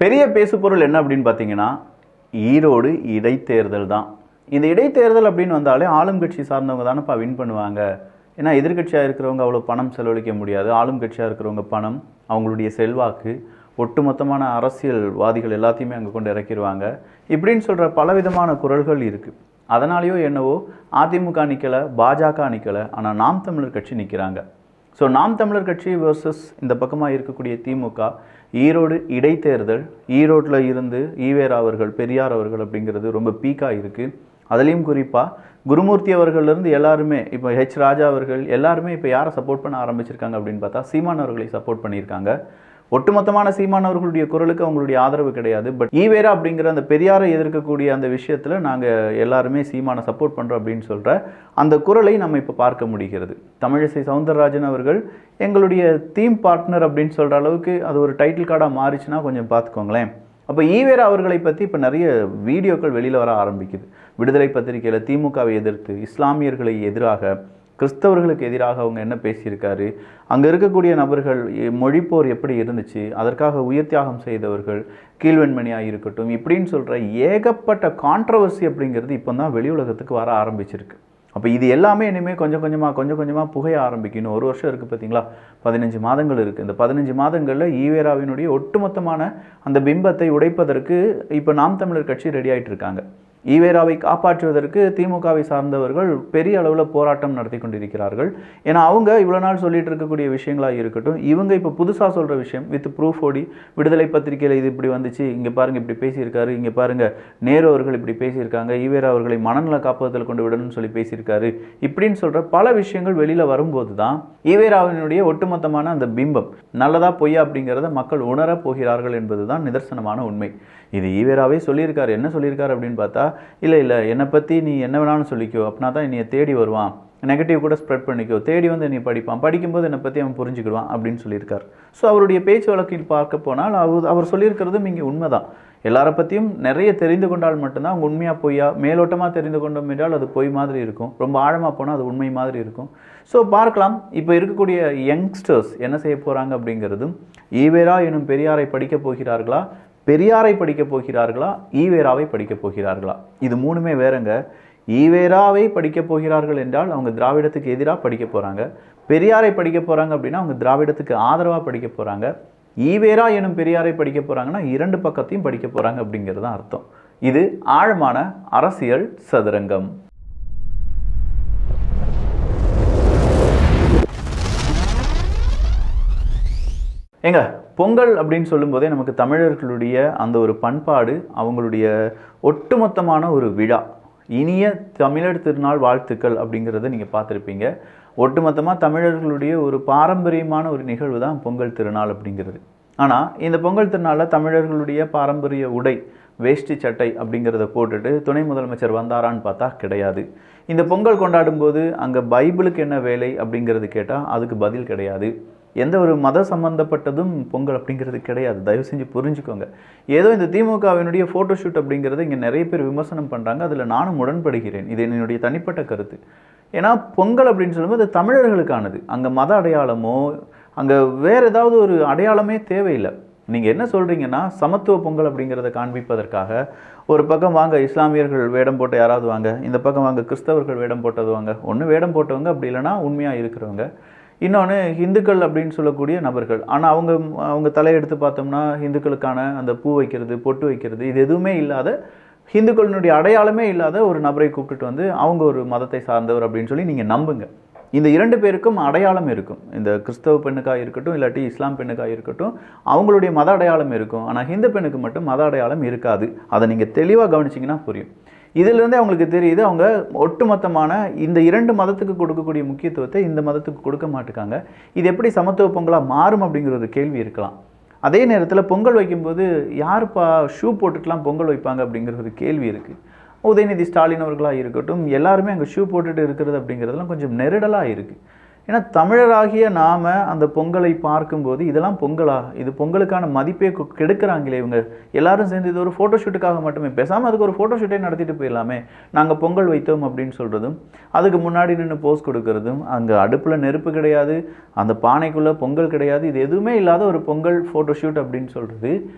பெரிய பேசுபொருள் என்ன அப்படின்னு பார்த்தீங்கன்னா, ஈரோடு இடைத்தேர்தல் தான். இந்த இடைத்தேர்தல் அப்படின்னு வந்தாலே ஆளும் கட்சி சார்ந்தவங்க தானேப்பா வின் பண்ணுவாங்க. ஏன்னா எதிர்க்கட்சியாக இருக்கிறவங்க அவ்வளோ பணம் செலவழிக்க முடியாது. ஆளும் கட்சியாக இருக்கிறவங்க பணம், அவங்களுடைய செல்வாக்கு, ஒட்டுமொத்தமான அரசியல்வாதிகள் எல்லாத்தையுமே அங்கே கொண்டு இறக்கிடுவாங்க. இப்படின்னு சொல்கிற பலவிதமான குரல்கள் இருக்குது. அதனாலேயோ என்னவோ அதிமுக நிற்கலை, பாஜக நிற்கலை, ஆனால் நாம் தமிழர் கட்சி நிற்கிறாங்க. ஸோ நாம் தமிழர் கட்சி வர்சஸ் இந்த பக்கமாக இருக்கக்கூடிய திமுக. ஈரோடு இடைத்தேர்தல், ஈரோட்டில் இருந்து ஈவேரா அவர்கள், பெரியார் அவர்கள் அப்படிங்கிறது ரொம்ப பீக்காக இருக்குது. அதுலேயும் குறிப்பாக குருமூர்த்தி அவர்கள்லேருந்து எல்லாருமே, இப்போ ராஜா அவர்கள் எல்லாருமே இப்போ யாரை சப்போர்ட் பண்ண ஆரம்பிச்சிருக்காங்க அப்படின்னு பார்த்தா சீமான் அவர்களை சப்போர்ட் பண்ணியிருக்காங்க. ஒட்டுமொத்தமான சீமானவர்களுடைய குரலுக்கு அவங்களுடைய ஆதரவு கிடையாது. பட் ஈவேரா அப்படிங்கிற அந்த பெரியாரை எதிர்க்கக்கூடிய அந்த விஷயத்தில் நாங்கள் எல்லாருமே சீமானை சப்போர்ட் பண்ணுறோம் அப்படின்னு சொல்கிற அந்த குரலை நம்ம இப்போ பார்க்க முடிகிறது. தமிழிசை சவுந்தரராஜன் அவர்கள் எங்களுடைய தீம் பார்ட்னர் அப்படின்னு சொல்கிற அளவுக்கு அது ஒரு டைட்டில் கார்டாக மாறிச்சுன்னா கொஞ்சம் பார்த்துக்கோங்களேன். அப்போ ஈவேரா அவர்களை பற்றி இப்போ நிறைய வீடியோக்கள் வெளியில் வர ஆரம்பிக்குது. விடுதலை பத்திரிகையில் திமுகவை எதிர்த்து, இஸ்லாமியர்களை எதிராக, கிறிஸ்தவர்களுக்கு எதிராக அவங்க என்ன பேசியிருக்காரு, அங்கே இருக்கக்கூடிய நபர்கள் மொழிப்போர் எப்படி இருந்துச்சு, அதற்காக உயிர் தியாகம் செய்தவர்கள், கீழ்வெண்மணியாக இருக்கட்டும், இப்படின்னு சொல்கிற ஏகப்பட்ட கான்ட்ரவர்சி அப்படிங்கிறது இப்போ தான் வெளி உலகத்துக்கு வர ஆரம்பிச்சிருக்கு. அப்போ இது எல்லாமே இனிமேல் கொஞ்சம் கொஞ்சமாக புகைய ஆரம்பிக்கும். இன்னும் 1 வருஷம் இருக்குது பார்த்தீங்களா, 15 மாதங்கள் இருக்குது. இந்த 15 மாதங்களில் ஈவேராவினுடைய ஒட்டுமொத்தமான அந்த பிம்பத்தை உடைப்பதற்கு இப்போ நாம் தமிழர் கட்சி ரெடி ஆகிட்டு இருக்காங்க. ஈவேராவை காப்பாற்றுவதற்கு திமுகவை சார்ந்தவர்கள் பெரிய அளவில் போராட்டம் நடத்தி கொண்டிருக்கிறார்கள். ஏன்னா அவங்க இவ்வளோ நாள் சொல்லிட்டு இருக்கக்கூடிய விஷயங்களாக இருக்கட்டும், இவங்க இப்போ புதுசாக சொல்கிற விஷயம் வித் ப்ரூஃப் ஓடி, விடுதலை பத்திரிகையில் இது இப்படி வந்துச்சு, இங்கே பாருங்கள் இப்படி பேசியிருக்காரு, இங்கே பாருங்கள் நேரு அவர்கள் இப்படி பேசியிருக்காங்க, ஈவேரா அவர்களை மனநல காப்பகத்தில் கொண்டு விடணும்னு சொல்லி பேசியிருக்காரு, இப்படின்னு சொல்கிற பல விஷயங்கள் வெளியில் வரும்போது தான் ஈவேராவினுடைய ஒட்டுமொத்தமான அந்த பிம்பம் நல்லதா பொய்யா அப்படிங்கிறத மக்கள் உணரப் போகிறார்கள் என்பது தான் நிதர்சனமான உண்மை. இது ஈவேராவே சொல்லியிருக்காரு. என்ன சொல்லியிருக்காரு அப்படின்னு பார்த்தா, இல்லை என்னை பற்றி நீ என்ன வேணாலும் சொல்லிக்கோ, அப்படின்னா தான் என்னை தேடி வருவான், நெகட்டிவ் கூட ஸ்ப்ரெட் பண்ணிக்கோ, தேடி வந்து நீ படிப்பான், படிக்கும்போது என்னை பற்றி அவன் புரிஞ்சுக்கிடுவான் அப்படின்னு சொல்லியிருக்கார். ஸோ அவருடைய பேச்சு வழக்கில் பார்க்க போனால் அவர் சொல்லியிருக்கிறதும் இங்கே உண்மைதான். எல்லாரை பற்றியும் நிறைய தெரிந்து கொண்டால் மட்டும்தான் அவங்க உண்மையாக பொய்யா, மேலோட்டமாக தெரிந்து கொண்டோம் என்றால் அது பொய் மாதிரி இருக்கும், ரொம்ப ஆழமாக போனால் அது உண்மை மாதிரி இருக்கும். ஸோ பார்க்கலாம் இப்போ இருக்கக்கூடிய யங்ஸ்டர்ஸ் என்ன செய்ய போகிறாங்க அப்படிங்கிறதும். ஈவேரா எனும் பெரியாரை படிக்கப் போகிறார்களா, பெரியாரை படிக்கப் போகிறார்களா, ஈவேராவை படிக்கப் போகிறார்களா? இது மூணுமே வேறுங்க. ஈவேராவை படிக்கப் போகிறார்கள் என்றால் அவங்க திராவிடத்துக்கு எதிராக படிக்க போகிறாங்க. பெரியாரை படிக்க போகிறாங்க அப்படின்னா அவங்க திராவிடத்துக்கு ஆதரவாக படிக்க போகிறாங்க. ஈவேரா எனும் பெரியாரை படிக்க போகிறாங்கன்னா 2 பக்கத்தையும் படிக்க போகிறாங்க அப்படிங்கிறது தான் அர்த்தம். இது ஆழமான அரசியல் சதுரங்கம். ஏங்க, பொங்கல் அப்படின்னு சொல்லும்போதே நமக்கு தமிழர்களுடைய அந்த ஒரு பண்பாடு, அவங்களுடைய ஒட்டுமொத்தமான ஒரு விழா, இனிய தமிழர் திருநாள் வாழ்த்துக்கள் அப்படிங்கிறத நீங்கள் பார்த்துருப்பீங்க. ஒட்டுமொத்தமாக தமிழர்களுடைய ஒரு பாரம்பரியமான ஒரு நிகழ்வு தான் பொங்கல் திருநாள் அப்படிங்கிறது. ஆனால் இந்த பொங்கல் திருநாளில் தமிழர்களுடைய பாரம்பரிய உடை வேஷ்டி சட்டை அப்படிங்கிறத போட்டுட்டு துணை முதலமைச்சர் வந்தாரான்னு பார்த்தா கிடையாது. இந்த பொங்கல் கொண்டாடும் போது அங்கே பைபிளுக்கு என்ன வேலை அப்படிங்கிறது கேட்டால் அதுக்கு பதில் கிடையாது. எந்த ஒரு மத சம்பந்தப்பட்டதும் பொங்கல் அப்படிங்கிறது கிடையாது. தயவு செஞ்சு புரிஞ்சுக்கோங்க. ஏதோ இந்த திமுகவினுடைய ஃபோட்டோஷூட் அப்படிங்கிறது இங்கே நிறைய பேர் விமர்சனம் பண்ணுறாங்க. அதில் நானும் உடன்படுகிறேன். இது என்னுடைய தனிப்பட்ட கருத்து. ஏன்னா பொங்கல் அப்படின்னு சொல்லும்போது அது தமிழர்களுக்கானது. அங்கே மத அடையாளமோ அங்கே வேறு ஏதாவது ஒரு அடையாளமே தேவையில்லை. நீங்கள் என்ன சொல்கிறீங்கன்னா சமத்துவ பொங்கல் அப்படிங்கிறத காண்பிப்பதற்காக ஒரு பக்கம் வாங்க இஸ்லாமியர்கள் வேடம் போட்ட யாராவது வாங்க, இந்த பக்கம் வாங்க கிறிஸ்தவர்கள் வேடம் போட்டது வாங்க, ஒன்று வேடம் போட்டவங்க அப்படி இல்லைனா உண்மையாக இருக்கிறவங்க, இன்னொன்று இந்துக்கள் அப்படின்னு சொல்லக்கூடிய நபர்கள். ஆனால் அவங்க தலையெடுத்து பார்த்தோம்னா இந்துக்களுக்கான அந்த பூ வைக்கிறது, பொட்டு வைக்கிறது, இது எதுவுமே இல்லாத, இந்துக்களினுடைய அடையாளமே இல்லாத ஒரு நபரை கூப்பிட்டுட்டு வந்து அவங்க ஒரு மதத்தை சார்ந்தவர் அப்படின்னு சொல்லி நீங்கள் நம்புங்க. இந்த 2 பேருக்கும் அடையாளம் இருக்கும். இந்த கிறிஸ்தவ பெண்ணுக்காக இருக்கட்டும், இல்லாட்டி இஸ்லாம் பெண்ணுக்காக இருக்கட்டும், அவங்களுடைய மத அடையாளம் இருக்கும். ஆனால் ஹிந்து பெண்ணுக்கு மட்டும் மத அடையாளம் இருக்காது. அதை நீங்கள் தெளிவாக கவனிச்சிங்கன்னா புரியும். இதிலிருந்தே அவங்களுக்கு தெரியுது அவங்க ஒட்டுமொத்தமான இந்த 2 மதத்துக்கு கொடுக்கக்கூடிய முக்கியத்துவத்தை இந்த மதத்துக்கு கொடுக்க மாட்டுக்காங்க. இது எப்படி சமத்துவ பொங்கலாக மாறும் அப்படிங்கிற ஒரு கேள்வி இருக்கலாம். அதே நேரத்தில் பொங்கல் வைக்கும்போது யாருப்பா ஷூ போட்டுட்டுலாம் பொங்கல் வைப்பாங்க அப்படிங்கிற ஒரு கேள்வி இருக்குது. உதயநிதி ஸ்டாலின் அவர்களாக இருக்கட்டும், எல்லாருமே அங்கே ஷூ போட்டுட்டு இருக்கிறது அப்படிங்கிறதுலாம் கொஞ்சம் நெருடலாக இருக்குது. ஏன்னா தமிழராகிய நாம் அந்த பொங்கலை பார்க்கும்போது இதெல்லாம் பொங்கலா, இது பொங்கலுக்கான மதிப்பே கெடுக்கிறாங்களே இவங்க எல்லாரும் சேர்ந்து. இது ஒரு ஃபோட்டோஷூட்டுக்காக மட்டுமே, பேசாமல் அதுக்கு ஒரு ஃபோட்டோஷூட்டே நடத்திட்டு போயிடலாமே, நாங்கள் பொங்கல் வைத்தோம் அப்படின்னு சொல்கிறதும், அதுக்கு முன்னாடி நின்று போஸ் கொடுக்கறதும், அங்கே அடுப்பில் நெருப்பு கிடையாது, அந்த பானைக்குள்ளே பொங்கல் கிடையாது, இது எதுவுமே இல்லாத ஒரு பொங்கல் ஃபோட்டோஷூட் அப்படின்னு சொல்கிறது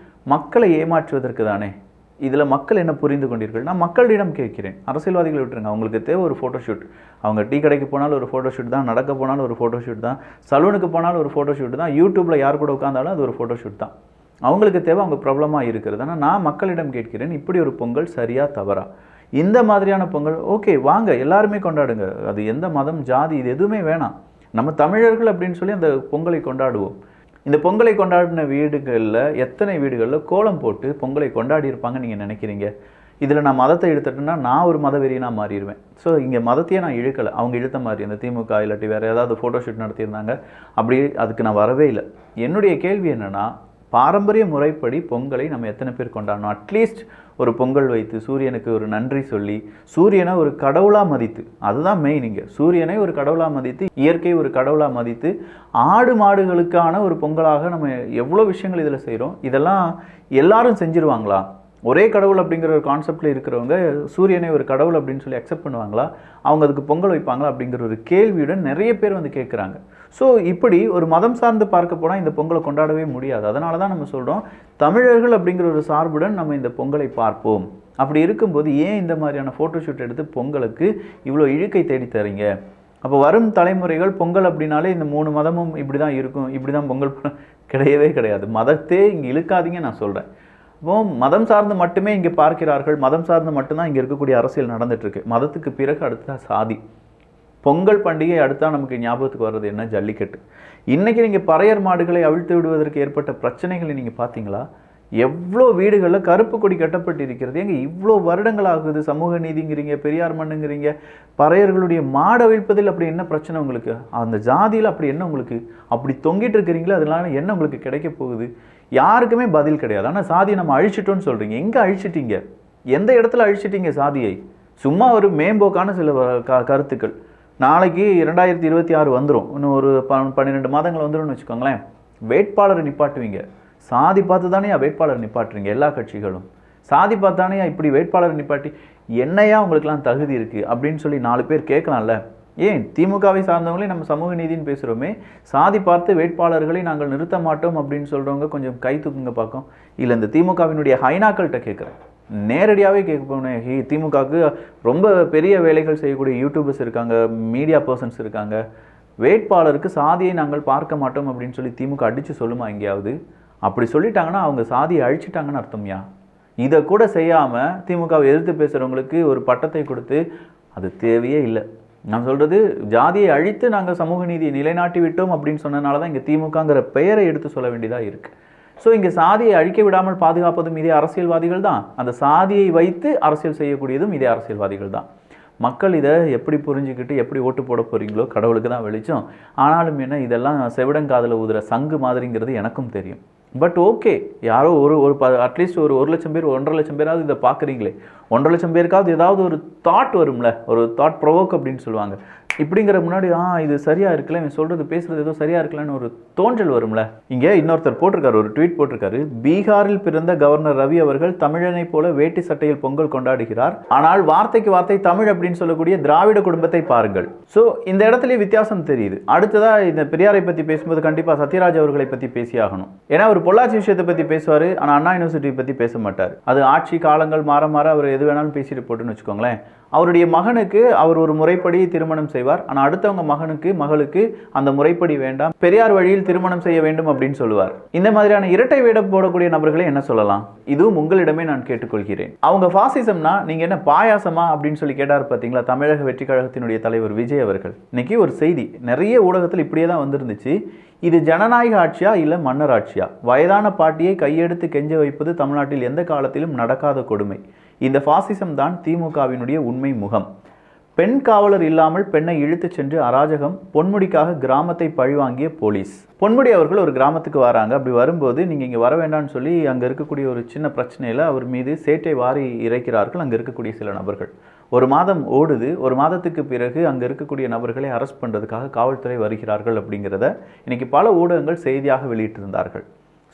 மக்களை ஏமாற்றுவதற்கு தானே. இதில் மக்கள் என்ன புரிந்து கொண்டீர்கள்? நான் மக்களிடம் கேட்கிறேன். அரசியல்வாதிகளை விட்டுருங்க, அவங்களுக்கு தேவை ஒரு ஃபோட்டோஷூட். அவங்க டீ கடைக்கு போனாலும் ஒரு ஃபோட்டோஷூட் தான், நடக்க போனாலும் ஒரு ஃபோட்டோஷூட் தான், சலூனுக்கு போனாலும் ஒரு ஃபோட்டோஷூட் தான், யூடியூப்பில் யார் கூட உட்காந்தாலும் அது ஒரு ஃபோட்டோஷூட் தான். அவங்களுக்கு தேவை அவங்க ப்ராப்ளமாக இருக்கிறது. ஆனால் நான் மக்களிடம் கேட்கிறேன், இப்படி ஒரு பொங்கல் சரியா தவறா? இந்த மாதிரியான பொங்கல் ஓகே, வாங்க எல்லாருமே கொண்டாடுங்க. அது எந்த மதம், ஜாதி, இது எதுவுமே வேணாம். நம்ம தமிழர்கள் அப்படின்னு சொல்லி அந்த பொங்கலை கொண்டாடுவோம். இந்த பொங்கலை கொண்டாடின வீடுகளில் எத்தனை வீடுகளில் கோலம் போட்டு பொங்கலை கொண்டாடி இருப்பாங்க நீங்கள் நினைக்கிறீங்க? இதில் நான் மதத்தை இழுத்துட்டேன்னா நான் ஒரு மதவெறியனாக மாறிடுவேன். ஸோ இங்கே மதத்தையே நான் இழுக்கலை, அவங்க இழுத்த மாதிரி. அந்த திமுக இல்லாட்டி வேறு ஏதாவது ஃபோட்டோஷூட் நடத்தியிருந்தாங்க, அப்படி அதுக்கு நான் வரவே இல்லை. என்னுடைய கேள்வி என்னென்னா, பாரம்பரிய முறைப்படி பொங்கலை நம்ம எத்தனை பேர் கொண்டாடணும்? அட்லீஸ்ட் ஒரு பொங்கல் வைத்து சூரியனுக்கு ஒரு நன்றி சொல்லி, சூரியனை ஒரு கடவுளாக மதித்து, அதுதான் மெயின். இங்கே சூரியனை ஒரு கடவுளாக மதித்து, இயற்கை ஒரு கடவுளாக மதித்து, ஆடு மாடுகளுக்கான ஒரு பொங்கலாக நம்ம எவ்வளோ விஷயங்கள் இதில் செய்கிறோம். இதெல்லாம் எல்லாரும் செஞ்சுருவாங்களா? ஒரே கடவுள் அப்படிங்கிற ஒரு கான்செப்டில் இருக்கிறவங்க சூரியனை ஒரு கடவுள் அப்படின்னு சொல்லி அக்செப்ட் பண்ணுவாங்களா? அவங்க அதுக்கு பொங்கல் வைப்பாங்களா? அப்படிங்கிற ஒரு கேள்வியுடன் நிறைய பேர் வந்து கேட்குறாங்க. ஸோ இப்படி ஒரு மதம் சார்ந்து பார்க்க போனால் இந்த பொங்கலை கொண்டாடவே முடியாது. அதனால தான் நம்ம சொல்கிறோம், தமிழர்கள் அப்படிங்கிற ஒரு சார்புடன் நம்ம இந்த பொங்கலை பார்ப்போம். அப்படி இருக்கும்போது ஏன் இந்த மாதிரியான ஃபோட்டோஷூட் எடுத்து பொங்கலுக்கு இவ்வளோ இழுக்கை தேடி தரீங்க? அப்போ வரும் தலைமுறைகள் பொங்கல் அப்படின்னாலே இந்த 3 மதமும் இப்படி தான் இருக்கும், இப்படி தான் பொங்கல் கிடையவே கிடையாது. மதத்தே இங்கே இழுக்காதீங்க நான் சொல்கிறேன். இப்போ மதம் சார்ந்து மட்டுமே இங்கே பார்க்கிறார்கள், மதம் சார்ந்து மட்டும்தான் இங்கே இருக்கக்கூடிய அரசியல் நடந்துட்டுருக்கு. மதத்துக்கு பிறகு அடுத்த சாதி. பொங்கல் பண்டிகை அடுத்தா நமக்கு ஞாபகத்துக்கு வர்றது என்ன? ஜல்லிக்கட்டு. இன்றைக்கி நீங்கள் பறையர் மாடுகளை அவிழ்த்து விடுவதற்கு ஏற்பட்ட பிரச்சனைகளை நீங்கள் பார்த்தீங்களா? எவ்வளோ வீடுகளில் கருப்பு கொடி கட்டப்பட்டு இருக்கிறது. எங்க இவ்வளோ வருடங்கள் ஆகுது? சமூக நீதிங்கிறீங்க, பெரியார் மண்ணுங்கிறீங்க, பறையர்களுடைய மாடு அவிழ்ப்பதில் அப்படி என்ன பிரச்சனை உங்களுக்கு? அந்த ஜாதியில் அப்படி என்ன உங்களுக்கு? அப்படி தொங்கிட்டு இருக்கிறீங்களா? அதனால என்ன உங்களுக்கு கிடைக்க போகுது? யாருக்குமே பதில் கிடையாது. ஆனால் சாதியை நம்ம அழிச்சிட்டோன்னு சொல்கிறீங்க. எங்கே அழிச்சிட்டீங்க? எந்த இடத்துல அழிச்சிட்டீங்க சாதியை? சும்மா ஒரு மேம்போக்கான சில கருத்துக்கள். நாளைக்கு 2026 வந்துடும், இன்னும் ஒரு 12 மாதங்கள் வந்துடும்னு வச்சுக்கோங்களேன். வேட்பாளரை நிப்பாட்டுவீங்க. சாதி பார்த்து தானே வேட்பாளர் நிப்பாட்டுறீங்க எல்லா கட்சிகளும். சாதி பார்த்தானே இப்படி வேட்பாளர் நிப்பாட்டி என்னையா உங்களுக்குலாம் தகுதி இருக்குது அப்படின்னு சொல்லி 4 பேர் கேட்கலாம்ல. ஏன் திமுகவை சார்ந்தவங்களே நம்ம சமூக நீதினு பேசுகிறோமே, சாதி பார்த்து வேட்பாளர்களை நாங்கள் நிறுத்த மாட்டோம் அப்படின்னு சொல்கிறவங்க கொஞ்சம் கை தூக்குங்க பார்க்கும். இல்லை இந்த திமுகவினுடைய ஹைனாக்கள்கிட்ட கேட்குறேன், நேரடியாகவே கேட்க போனேன். திமுகவுக்கு ரொம்ப பெரிய வேலைகள் செய்யக்கூடிய யூடியூபர்ஸ் இருக்காங்க, மீடியா பர்சன்ஸ் இருக்காங்க. வேட்பாளருக்கு சாதியை நாங்கள் பார்க்க மாட்டோம் அப்படின்னு சொல்லி திமுக அடித்து சொல்லுமா எங்கேயாவது? அப்படி சொல்லிட்டாங்கன்னா அவங்க சாதியை அழிச்சிட்டாங்கன்னு அர்த்தம்யா. இதை கூட செய்யாமல் திமுகவை எதிர்த்து பேசுகிறவங்களுக்கு ஒரு பட்டத்தை கொடுத்து அது தேவையே இல்லை. நான் சொல்கிறது, ஜாதியை அழித்து நாங்கள் சமூக நீதியை நிலைநாட்டி விட்டோம் அப்படின்னு சொன்னதுனால தான் இங்கே திமுகங்கிற பெயரை எடுத்து சொல்ல வேண்டியதாக இருக்குது. ஸோ இங்கே சாதியை அழிக்க விடாமல் பாதுகாப்பதும் இதே அரசியல்வாதிகள் தான், அந்த சாதியை வைத்து அரசியல் செய்யக்கூடியதும் இதே அரசியல்வாதிகள் தான். மக்கள் இதை எப்படி புரிஞ்சுக்கிட்டு எப்படி ஓட்டு போட போகிறீங்களோ கடவுளுக்கு தான் வெளிச்சம். ஆனாலும் என்ன, இதெல்லாம் செவிடங்காதில் ஊதுற சங்கு மாதிரிங்கிறது எனக்கும் தெரியும். பட் ஓகே, யாரோ ஒரு அட்லீஸ்ட் ஒரு 1 லட்சம் பேர் 1.5 லட்சம் பேராவது இதை பார்க்குறீங்களே, 1.5 லட்சம் பேருக்காவது ஏதாவது ஒரு தாட் வரும்ல, ஒரு தாட் ப்ரொவோக் அப்படின்னு சொல்லுவாங்க. இப்படிங்கிற முன்னாடி இது சரியாக இருக்குல்ல, இவன் சொல்கிறது பேசுகிறது ஏதோ சரியாக இருக்கலன்னு ஒரு தோன்றல் வரும்ல. இங்கே இன்னொருத்தர் போட்டிருக்காரு, ஒரு ட்வீட் போட்டிருக்காரு. பீகாரில் பிறந்த கவர்னர் ரவி அவர்கள் தமிழனை போல வேட்டி சட்டையில் பொங்கல் கொண்டாடுகிறார், ஆனால் வார்த்தைக்கு வார்த்தை தமிழ் அப்படின்னு சொல்லக்கூடிய திராவிட குடும்பத்தை பாருங்கள். ஸோ இந்த இடத்துல வித்தியாசம் தெரியுது. அடுத்ததாக இந்த பெரியாரை பற்றி பேசும்போது கண்டிப்பாக சத்யராஜ் அவர்களை பற்றி பேசியாகணும். ஏன்னா ஒரு பொள்ளாச்சி விஷயத்தை பற்றி பேசுவார், ஆனால் அண்ணா யூனிவர்சிட்டி பற்றி பேச மாட்டார். அது ஆட்சி காலங்கள் மாற மாற அவர் எது வேணாலும் பேசிட்டு போட்டுன்னு வச்சுக்கோங்களேன். அவருடைய மகனுக்கு அவர் ஒரு முறைப்படி திருமணம் செய்வார், ஆனால் அடுத்தவங்க மகளுக்கு அந்த முறைப்படி வேண்டாம், பெரியார் வழியில் திருமணம் செய்ய வேண்டும் அப்படின்னு சொல்லுவார். இந்த மாதிரியான இரட்டை வேடம் போடக்கூடிய நபர்களை என்ன சொல்லலாம்? இதுவும் உங்களிடமே நான் கேட்டுக்கொள்கிறேன். அவங்க பாசிசம்னா நீங்க என்ன பாயாசமா அப்படின்னு சொல்லி கேட்டார் பார்த்தீங்களா தமிழக வெற்றி கழகத்தினுடைய தலைவர் விஜய் அவர்கள். இன்னைக்கு ஒரு செய்தி நிறைய ஊடகத்தில் இப்படியே தான் வந்திருந்துச்சு. இது ஜனநாயக ஆட்சியா இல்லை மன்னர் ஆட்சியா? வயதான பாட்டியை கையெடுத்து கெஞ்ச வைப்பது தமிழ்நாட்டில் எந்த காலத்திலும் நடக்காத கொடுமை. இந்த பாசிசம் தான் திமுகவினுடைய உண்மை முகம். பெண் காவலர் இல்லாமல் பெண்ணை இழுத்து சென்று அராஜகம், பொன்முடிக்காக கிராமத்தை பழிவாங்கிய போலீஸ். பொன்முடி அவர்கள் ஒரு கிராமத்துக்கு வராங்க. அப்படி வரும்போது நீங்கள் இங்கே வர வேண்டாம்னு சொல்லி அங்கே இருக்கக்கூடிய ஒரு சின்ன பிரச்சனையில் அவர் மீது சேற்றை வாரி இறைக்கிறார்கள் அங்கே இருக்கக்கூடிய சில நபர்கள். 1 மாதம் ஓடுது. 1 மாதத்துக்கு பிறகு அங்கே இருக்கக்கூடிய நபர்களை அரெஸ்ட் பண்ணுறதுக்காக காவல்துறை வருகிறார்கள் அப்படிங்கிறத இன்னைக்கு பல ஊடகங்கள் செய்தியாக வெளியிட்டிருந்தார்கள்.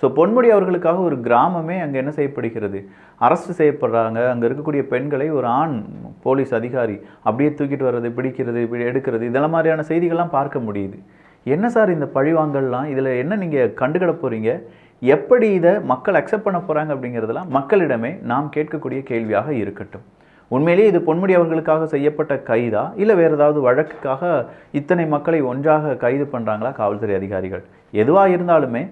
ஸோ பொன்முடி அவர்களுக்காக ஒரு கிராமமே அங்கே என்ன செய்யப்படுகிறது, அரெஸ்ட் செய்யப்படுறாங்க. அங்கே இருக்கக்கூடிய பெண்களை ஒரு ஆண் போலீஸ் அதிகாரி அப்படியே தூக்கிட்டு வர்றது, பிடிக்கிறது, எடுக்கிறது, இதெல்லாம் மாதிரியான செய்திகள்லாம் பார்க்க முடியுது. என்ன சார் இந்த பழிவாங்கல்லாம்? இதில் என்ன நீங்கள் கண்டுக்கிட போகிறீங்க? எப்படி இதை மக்கள் அக்செப்ட் பண்ண போகிறாங்க அப்படிங்கிறதுலாம் மக்களிடமே நாம் கேட்கக்கூடிய கேள்வியாக இருக்கட்டும். உண்மையிலேயே இது பொன்முடி அவர்களுக்காக செய்யப்பட்ட கைதா, இல்லை வேறு ஏதாவது வழக்குக்காக இத்தனை மக்களை ஒன்றாக கைது பண்ணுறாங்களா காவல்துறை அதிகாரிகள்? எதுவாக இருந்தாலுமே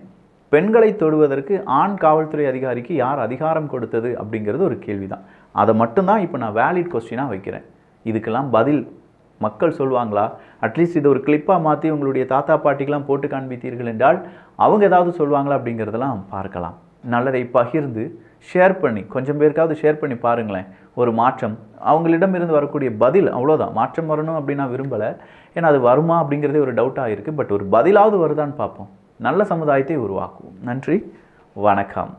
பெண்களை தொடுவதற்கு ஆண் காவல்துறை அதிகாரிக்கு யார் அதிகாரம் கொடுத்தது அப்படிங்கிறது ஒரு கேள்வி தான். அதை மட்டும்தான் இப்போ நான் வேலிட் கொஸ்டினாக வைக்கிறேன். இதுக்கெல்லாம் பதில் மக்கள் சொல்லுவாங்களா? அட்லீஸ்ட் இதை ஒரு கிளிப்பாக மாற்றி உங்களுடைய தாத்தா பாட்டிக்கெலாம் போட்டு காண்பித்தீர்கள் என்றால் அவங்க ஏதாவது சொல்லுவாங்களா அப்படிங்கிறதெல்லாம் பார்க்கலாம். நல்லதை பகிர்ந்து ஷேர் பண்ணி கொஞ்சம் பேருக்காவது ஷேர் பண்ணி பாருங்களேன். ஒரு மாற்றம் அவங்களிடமிருந்து வரக்கூடிய பதில் அவ்வளோதான். மாற்றம் வரணும் அப்படின்னு நான் விரும்பலை, ஏன்னா அது வருமா அப்படிங்கிறதே ஒரு டவுட்டாக இருக்குது. பட் ஒரு பதிலாவது வருதான்னு பார்ப்போம். நல்ல சமுதாயத்தை உருவாக்குவோம். நன்றி, வணக்கம்.